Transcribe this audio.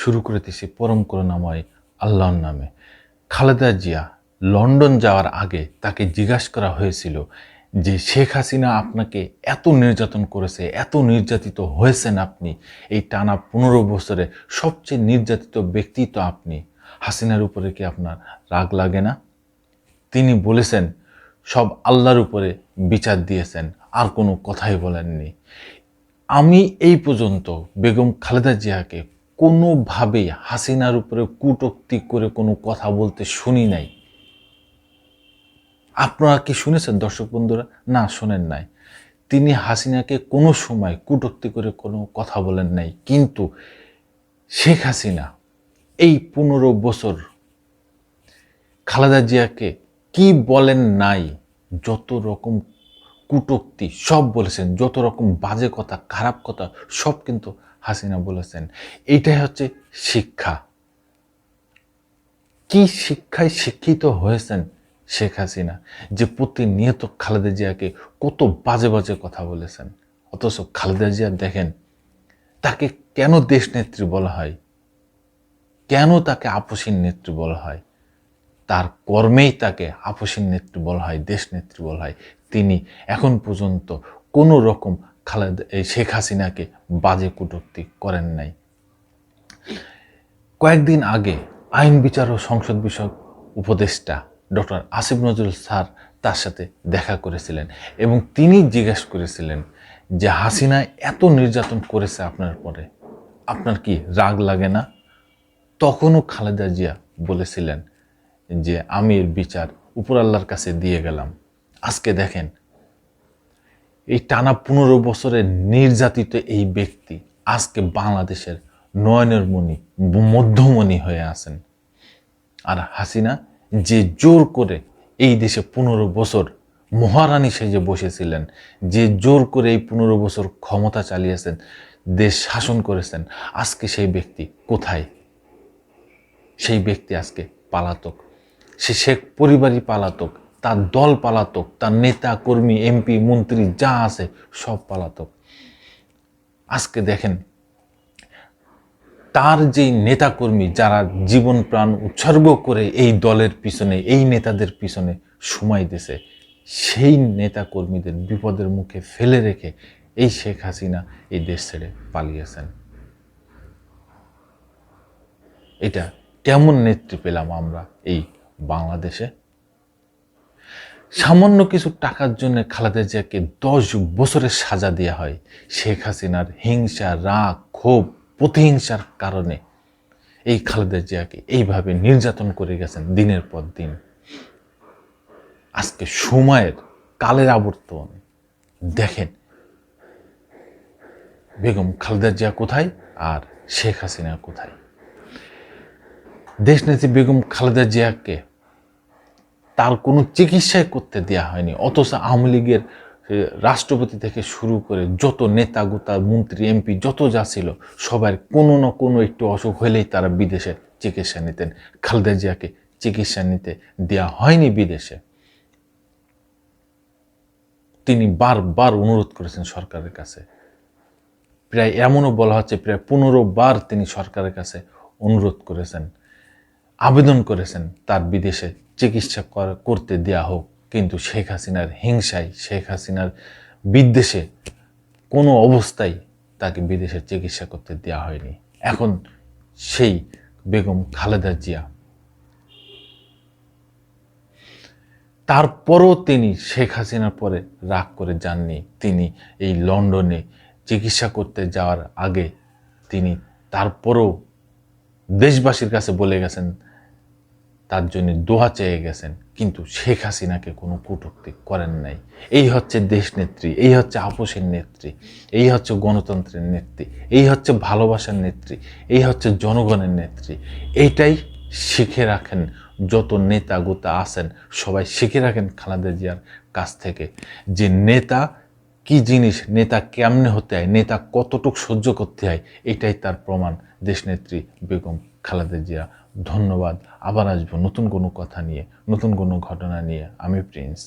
শুরু করিতেছি পরম করুণাময় আল্লাহর নামে। খালেদা জিয়া লন্ডন যাওয়ার আগে তাকে জিজ্ঞাসা করা হয়েছিল যে শেখ হাসিনা আপনাকে এত নির্যাতন করেছে, এত নির্যাতিত হয়েছেন আপনি, এই টানা 15 বছরে সবচেয়ে নির্যাতিত ব্যক্তি তো আপনি, হাসিনার উপরে কি আপনার রাগ লাগে না? তিনি বলেছেন সব আল্লাহর উপরে বিচার দিয়েছেন, আর কোনো কথাই বলেননি। আমি এই পর্যন্ত বেগম খালেদা জিয়াকে কোনোভাবেই হাসিনার উপরে কটূক্তি করে কোনো কথা বলতে শুনি নাই। আপনারা কি শুনেছেন দর্শক বন্ধুরা? না, শোনেন নাই। তিনি হাসিনাকে কোনো সময় কটূক্তি করে কোনো কথা বলেন নাই, কিন্তু শেখ হাসিনা এই 15 বছর খালেদা জিয়াকে কি বলেন নাই? যত রকম কটূক্তি সব বলেছেন, যত রকম বাজে কথা, খারাপ কথা সব কিন্তু হাসিনা বলেছেন। এইটাই হচ্ছে শিক্ষা। কি শিক্ষায় শিক্ষিত হয়েছেন শেখ হাসিনা যে প্রতিনিয়ত খালেদা জিয়াকে কত বাজে বাজে কথা বলেছেন। অথচ খালেদা জিয়া দেখেন, তাকে কেন দেশনেত্রী বলা হয়, কেন তাকে আপসীন নেত্রী বলা হয়? তার কর্মেই তাকে আপসীন নেত্রী বলা হয়, দেশনেত্রী বলা হয়। তিনি এখন পর্যন্ত কোনো রকম এই শেখ হাসিনাকে বাজে কটূক্তি করেন নাই। কয়েকদিন আগে আইন বিচার ও সংসদ বিষয়ক উপদেষ্টা ডক্টর আসিফ নজরুল স্যার তার সাথে দেখা করেছিলেন এবং তিনি জিজ্ঞেস করেছিলেন যে হাসিনা এত নির্যাতন করেছে আপনার পরে, আপনার কি রাগ লাগে না? তখনও খালেদা জিয়া বলেছিলেন যে আমি এর বিচার উপর আল্লাহর কাছে দিয়ে গেলাম। আজকে দেখেন, এই টানা 15 বছরের নির্যাতিত এই ব্যক্তি আজকে বাংলাদেশের নয়নের মণি, মধ্যমণি হয়ে আছেন। আর হাসিনা যে জোর করে এই দেশে 15 বছর মহারানী সেজে বসেছিলেন, যে জোর করে এই 15 বছর ক্ষমতা চালিয়েছেন, দেশ শাসন করেছেন, আজকে সেই ব্যক্তি কোথায়? সেই ব্যক্তি আজকে পালাতক। সে শেখ পরিবারই পালাতক, তার দল পালাতক, তার নেতা কর্মী এমপি মন্ত্রী যা আছে সব পালাতক। আজকে দেখেন, তার যে নেতাকর্মী যারা জীবন প্রাণ উৎসর্গ করে এই দলের পিছনে, এই নেতাদের পিছনে সময় দিয়েছে, সেই নেতাকর্মীদের বিপদের মুখে ফেলে রেখে এই শেখ হাসিনা এই দেশ ছেড়ে পালিয়েছেন। এটা কেমন নেত্রী পেলাম আমরা এই বাংলাদেশে? সামান্য কিছু টাকার জন্য খালেদা জিয়াকে 10 বছরের সাজা দেওয়া হয়। শেখ হাসিনার হিংসা, রাগ, ক্ষোভ, প্রতিহিংসার কারণে এই খালেদা জিয়াকে এইভাবে নির্যাতন করে গেছেন দিনের পর দিন। আজকে সময়ের কালের আবর্তন দেখেন, বেগম খালেদা জিয়া কোথায় আর শেখ হাসিনা কোথায়? দেশনেত্রী বেগম খালেদা জিয়াকে তার কোনো চিকিৎসাই করতে দেওয়া হয়নি, অথচ আওয়ামী লীগের রাষ্ট্রপতি থেকে শুরু করে যত নেতা গোতা মন্ত্রী এমপি যত যা ছিল, সবার কোনো না কোনো একটু অসুখ হলেই তারা বিদেশে চিকিৎসা নিতেন। খালেদা জিয়াকে চিকিৎসা নিতে দেওয়া হয়নি বিদেশে। তিনি বারবার অনুরোধ করেছেন সরকারের কাছে, প্রায় এমনও বলা হচ্ছে প্রায় 15 বার তিনি সরকারের কাছে অনুরোধ করেছেন, আবেদন করেছেন তার বিদেশে চিকিৎসা করতে দেয়া হোক, কিন্তু শেখ হাসিনার হিংসায়, শেখ হাসিনার বিদ্বেষে কোনো অবস্থায় তাকে বিদেশে চিকিৎসা করতে দেওয়া হয়নি। এখন সেই বেগম খালেদা জিয়া, তারপরও তিনি শেখ হাসিনার পরে রাগ করে যাননি। তিনি এই লন্ডনে চিকিৎসা করতে যাওয়ার আগে তিনি তারপরও দেশবাসীর কাছে বলে গেছেন, তার জন্য দোয়া চেয়ে গেছেন, কিন্তু শেখ হাসিনাকে কোনো কটূক্তি করেন নাই। এই হচ্ছে দেশনেত্রী, এই হচ্ছে আপসের নেত্রী, এই হচ্ছে গণতন্ত্রের নেত্রী, এই হচ্ছে ভালোবাসার নেত্রী, এই হচ্ছে জনগণের নেত্রী। এইটাই শিখে রাখেন যত নেতা গোতা আছেন, সবাই শিখে রাখেন খালেদা জিয়ার কাছ থেকে, যে নেতা কি জিনিস, নেতা কেমনে হতে হয়, নেতা কতটুক সহ্য করতে হয়, এটাই তার প্রমাণ দেশনেত্রী বেগম খালেদা জিয়া। ধন্যবাদ। আবার আসবো নতুন কোনো কথা নিয়ে, নতুন কোনো ঘটনা নিয়ে। আমি প্রিন্স।